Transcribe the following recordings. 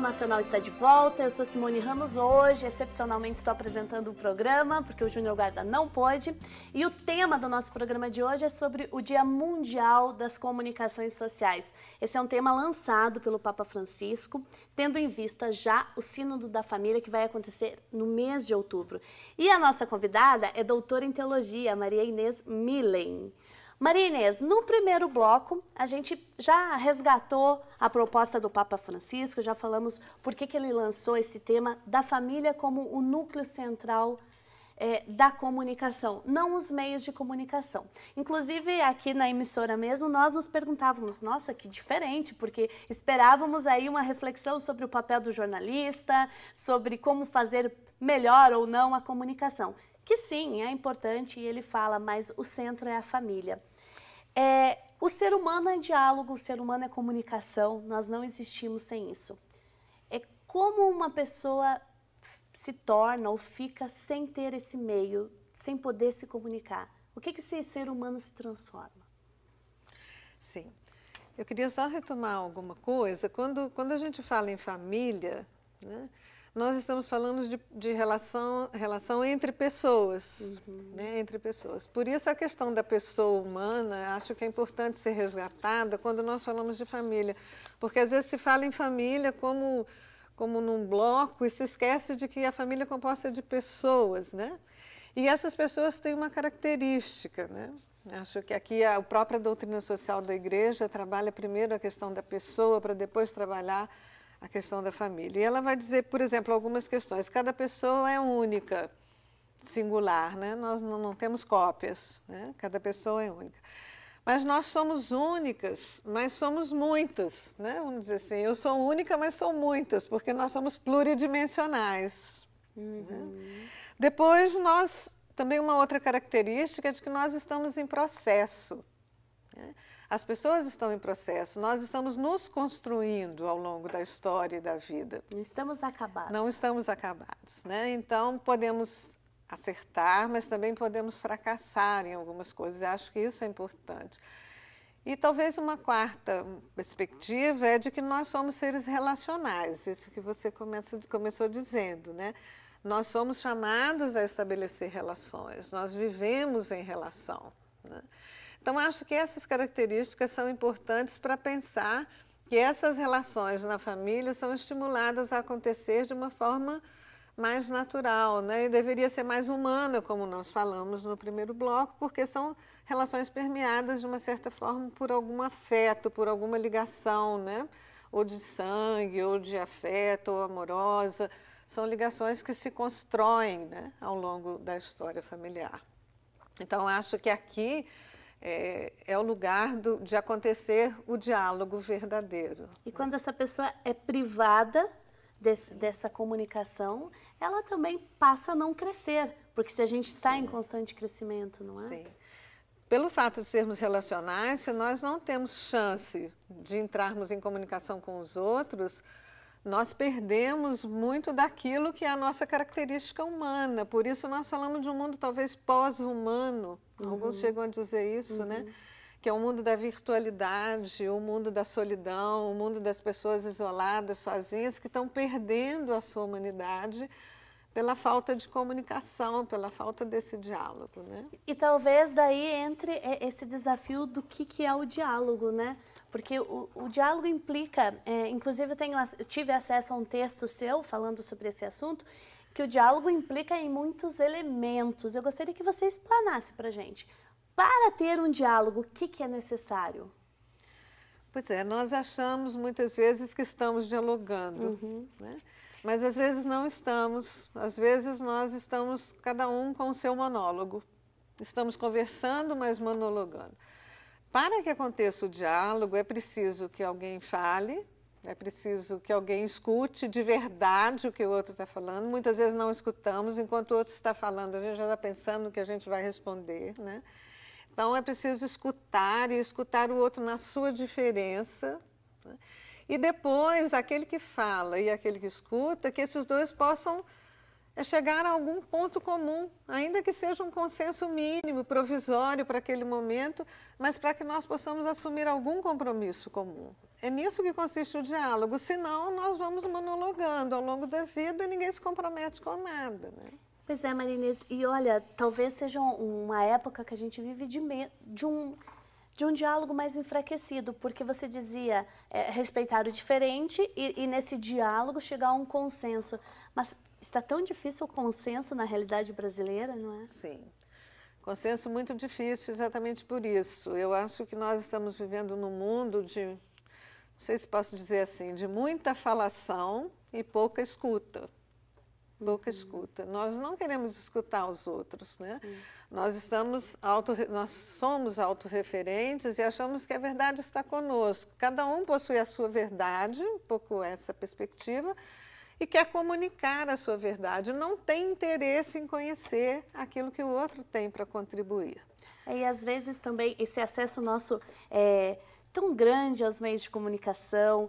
Informacional está de volta, eu sou Simone Ramos. Hoje, excepcionalmente, estou apresentando o programa, porque o Júnior Guarda não pôde. E o tema do nosso programa de hoje é sobre o Dia Mundial das Comunicações Sociais. Esse é um tema lançado pelo Papa Francisco, tendo em vista já o Sínodo da Família, que vai acontecer no mês de outubro. E a nossa convidada é doutora em Teologia, Maria Inês Millen. Maria Inês, no primeiro bloco, a gente já resgatou a proposta do Papa Francisco, já falamos por que ele lançou esse tema da família como o núcleo central da comunicação, não os meios de comunicação. Inclusive, aqui na emissora mesmo, nós nos perguntávamos, nossa, que diferente, porque esperávamos aí uma reflexão sobre o papel do jornalista, sobre como fazer melhor ou não a comunicação. Que sim, é importante, e ele fala, mas o centro é a família. O ser humano é diálogo, o ser humano é comunicação, nós não existimos sem isso. Como uma pessoa se torna ou fica sem ter esse meio, sem poder se comunicar? O que esse ser humano se transforma? Sim, eu queria só retomar alguma coisa. Quando a gente fala em família, né, nós estamos falando de relação entre pessoas, né, entre pessoas. Por isso a questão da pessoa humana, acho que é importante ser resgatada quando nós falamos de família. Porque às vezes se fala em família como num bloco e se esquece de que a família é composta de pessoas, né? E essas pessoas têm uma característica, né? Acho que aqui a própria doutrina social da Igreja trabalha primeiro a questão da pessoa para depois trabalhar a questão da família. E ela vai dizer, por exemplo, algumas questões. Cada pessoa é única, singular, né? Nós não temos cópias, né? Cada pessoa é única. Mas nós somos únicas, mas somos muitas, né? Vamos dizer assim, eu sou única, mas sou muitas, porque nós somos pluridimensionais. Né? Depois, também uma outra característica é de que nós estamos em processo. Né? As pessoas estão em processo, nós estamos nos construindo ao longo da história e da vida. Não estamos acabados. Não estamos acabados, né? Então, podemos acertar, mas também podemos fracassar em algumas coisas. Eu acho que isso é importante. E talvez uma quarta perspectiva é de que nós somos seres relacionais, isso que você começou dizendo, né? Nós somos chamados a estabelecer relações, nós vivemos em relação, né? Então, acho que essas características são importantes para pensar que essas relações na família são estimuladas a acontecer de uma forma mais natural, né? E deveria ser mais humana, como nós falamos no primeiro bloco, porque são relações permeadas, de uma certa forma, por algum afeto, por alguma ligação, né? Ou de sangue, ou de afeto, ou amorosa. São ligações que se constroem, né, ao longo da história familiar. Então, acho que aqui é o lugar de acontecer o diálogo verdadeiro. E quando essa pessoa é privada dessa comunicação, ela também passa a não crescer, porque se a gente está em constante crescimento, não é? Sim. Pelo fato de sermos relacionais, se nós não temos chance de entrarmos em comunicação com os outros, nós perdemos muito daquilo que é a nossa característica humana. Por isso nós falamos de um mundo talvez pós-humano, alguns chegam a dizer isso, né? Que é o mundo da virtualidade, o mundo da solidão, o mundo das pessoas isoladas, sozinhas, que estão perdendo a sua humanidade pela falta de comunicação, pela falta desse diálogo, né? E talvez daí entre esse desafio do que é o diálogo, né? Porque o diálogo implica, inclusive eu tive acesso a um texto seu falando sobre esse assunto, que o diálogo implica em muitos elementos. Eu gostaria que você explanasse para a gente. Para ter um diálogo, o que é necessário? Pois é, nós achamos muitas vezes que estamos dialogando, né? Mas às vezes não estamos. Às vezes nós estamos, cada um com o seu monólogo. Estamos conversando, mas monologando. Para que aconteça o diálogo, é preciso que alguém fale, é preciso que alguém escute de verdade o que o outro está falando. Muitas vezes não escutamos, enquanto o outro está falando, a gente já está pensando no que a gente vai responder, né? Então, é preciso escutar e escutar o outro na sua diferença, né? E depois, aquele que fala e aquele que escuta, que esses dois possam é chegar a algum ponto comum, ainda que seja um consenso mínimo, provisório para aquele momento, mas para que nós possamos assumir algum compromisso comum. É nisso que consiste o diálogo, senão nós vamos monologando ao longo da vida e ninguém se compromete com nada, né? Pois é, Maria Inês, e olha, talvez seja uma época que a gente vive de um diálogo mais enfraquecido, porque você dizia respeitar o diferente e nesse diálogo chegar a um consenso, mas está tão difícil o consenso na realidade brasileira, não é? Sim, consenso muito difícil exatamente por isso. Eu acho que nós estamos vivendo num mundo de, não sei se posso dizer assim, de muita falação e pouca escuta. Pouca escuta. Nós não queremos escutar os outros, né? Nós somos autorreferentes e achamos que a verdade está conosco. Cada um possui a sua verdade, um pouco essa perspectiva, e quer comunicar a sua verdade. Não tem interesse em conhecer aquilo que o outro tem para contribuir. E às vezes também esse acesso nosso tão grande aos meios de comunicação,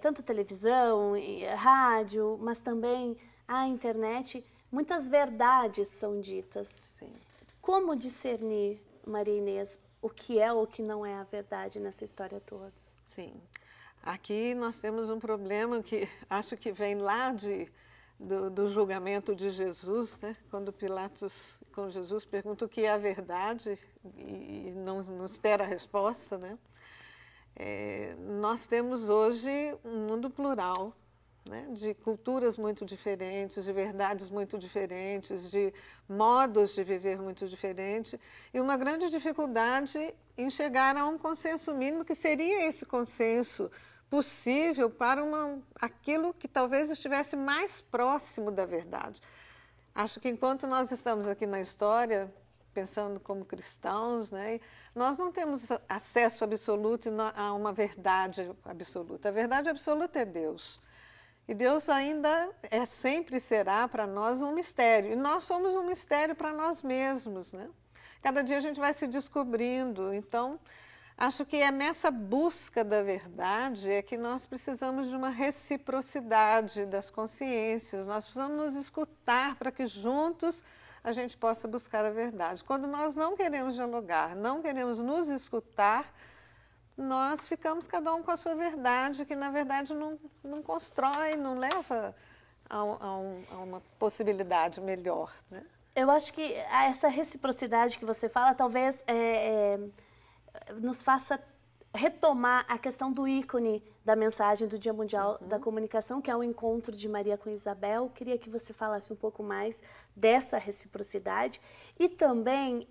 tanto televisão, rádio, mas também a internet, muitas verdades são ditas. Sim. Como discernir, Maria Inês, o que é ou o que não é a verdade nessa história toda? Sim. Aqui nós temos um problema que acho que vem lá do julgamento de Jesus, né? Quando Pilatos, com Jesus, pergunta o que é a verdade e não espera a resposta, né? Nós temos hoje um mundo plural, né, de culturas muito diferentes, de verdades muito diferentes, de modos de viver muito diferentes, e uma grande dificuldade em chegar a um consenso mínimo, que seria esse consenso possível para aquilo que talvez estivesse mais próximo da verdade. Acho que enquanto nós estamos aqui na história, pensando como cristãos, né, nós não temos acesso absoluto a uma verdade absoluta. A verdade absoluta é Deus. E Deus ainda sempre será para nós um mistério. E nós somos um mistério para nós mesmos, né? Cada dia a gente vai se descobrindo. Então, acho que é nessa busca da verdade é que nós precisamos de uma reciprocidade das consciências. Nós precisamos nos escutar para que juntos a gente possa buscar a verdade. Quando nós não queremos dialogar, não queremos nos escutar, nós ficamos cada um com a sua verdade, que na verdade não constrói, não leva a uma possibilidade melhor, né? Eu acho que essa reciprocidade que você fala talvez nos faça retomar a questão do ícone da mensagem do Dia Mundial da Comunicação, que é o encontro de Maria com Isabel. Queria que você falasse um pouco mais dessa reciprocidade e também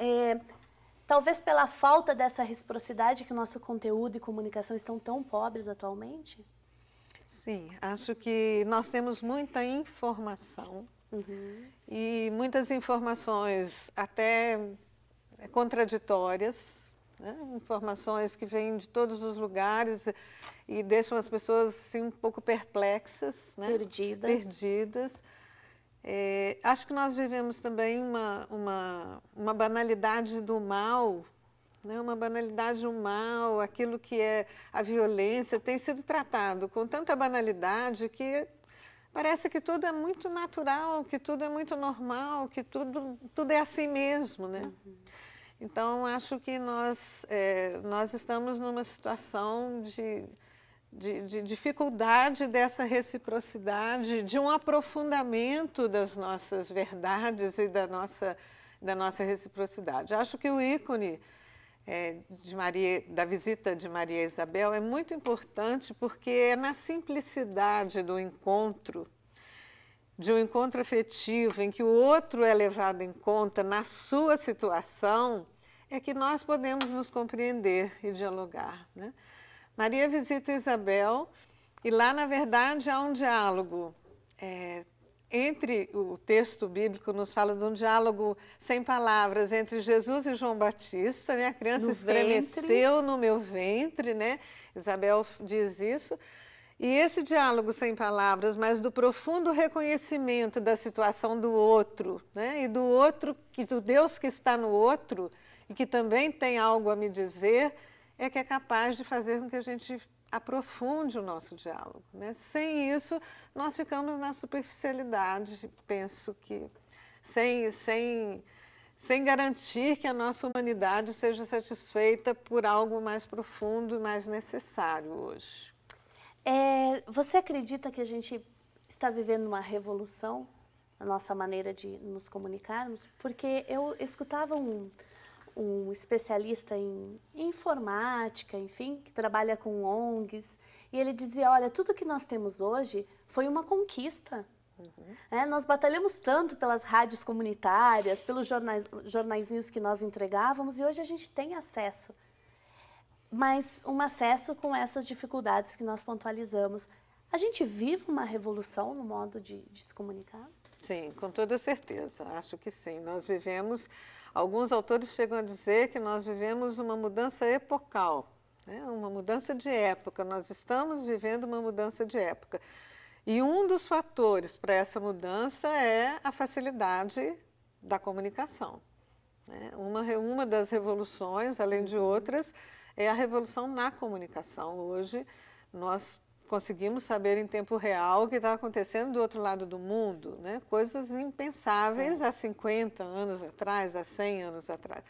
talvez pela falta dessa reciprocidade que o nosso conteúdo e comunicação estão tão pobres atualmente? Sim, acho que nós temos muita informação e muitas informações até contraditórias, né? Informações que vêm de todos os lugares e deixam as pessoas assim, um pouco perplexas, né? Perdidas. Acho que nós vivemos também uma banalidade do mal, né? Uma banalidade do mal, aquilo que é a violência tem sido tratado com tanta banalidade que parece que tudo é muito natural, que tudo é muito normal, que tudo é assim mesmo, né? Então, acho que nós estamos numa situação de dificuldade dessa reciprocidade, de um aprofundamento das nossas verdades e da nossa reciprocidade. Acho que o ícone da visita de Maria a Isabel é muito importante porque é na simplicidade do encontro, de um encontro afetivo em que o outro é levado em conta na sua situação, é que nós podemos nos compreender e dialogar, né? Maria visita Isabel e lá, na verdade, há um diálogo. Entre o texto bíblico nos fala de um diálogo sem palavras entre Jesus e João Batista, né? A criança estremeceu no meu ventre, né? Isabel diz isso. E esse diálogo sem palavras, mas do profundo reconhecimento da situação do outro, né? E do outro, e do Deus que está no outro e que também tem algo a me dizer, é que é capaz de fazer com que a gente aprofunde o nosso diálogo, né? Sem isso, nós ficamos na superficialidade, penso que sem garantir que a nossa humanidade seja satisfeita por algo mais profundo e mais necessário hoje. Você acredita que a gente está vivendo uma revolução na nossa maneira de nos comunicarmos? Porque eu escutava um especialista em informática, enfim, que trabalha com ONGs, e ele dizia, olha, tudo que nós temos hoje foi uma conquista. Nós batalhamos tanto pelas rádios comunitárias, pelos jornaizinhos que nós entregávamos, e hoje a gente tem acesso. Mas um acesso com essas dificuldades que nós pontualizamos. A gente vive uma revolução no modo de se comunicar? Sim, com toda certeza, acho que sim. Nós vivemos, alguns autores chegam a dizer que nós vivemos uma mudança epocal, né? Uma mudança de época, nós estamos vivendo uma mudança de época. E um dos fatores para essa mudança é a facilidade da comunicação, né? Uma das revoluções, além de outras, é a revolução na comunicação. Hoje nós conseguimos saber em tempo real o que está acontecendo do outro lado do mundo, né? Coisas impensáveis há 50 anos atrás, há 100 anos atrás.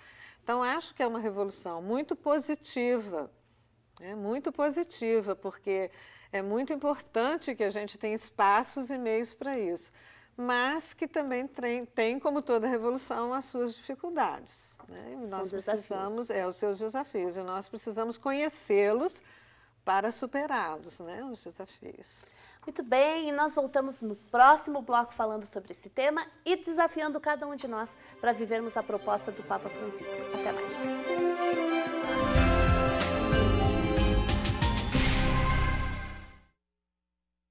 Então, acho que é uma revolução muito positiva, muito positiva, porque é muito importante que a gente tenha espaços e meios para isso, mas que também tem, como toda revolução, as suas dificuldades, né? E nós precisamos, os seus desafios, e nós precisamos conhecê-los para superá-los, né, os desafios. Muito bem, e nós voltamos no próximo bloco falando sobre esse tema e desafiando cada um de nós para vivermos a proposta do Papa Francisco. Até mais.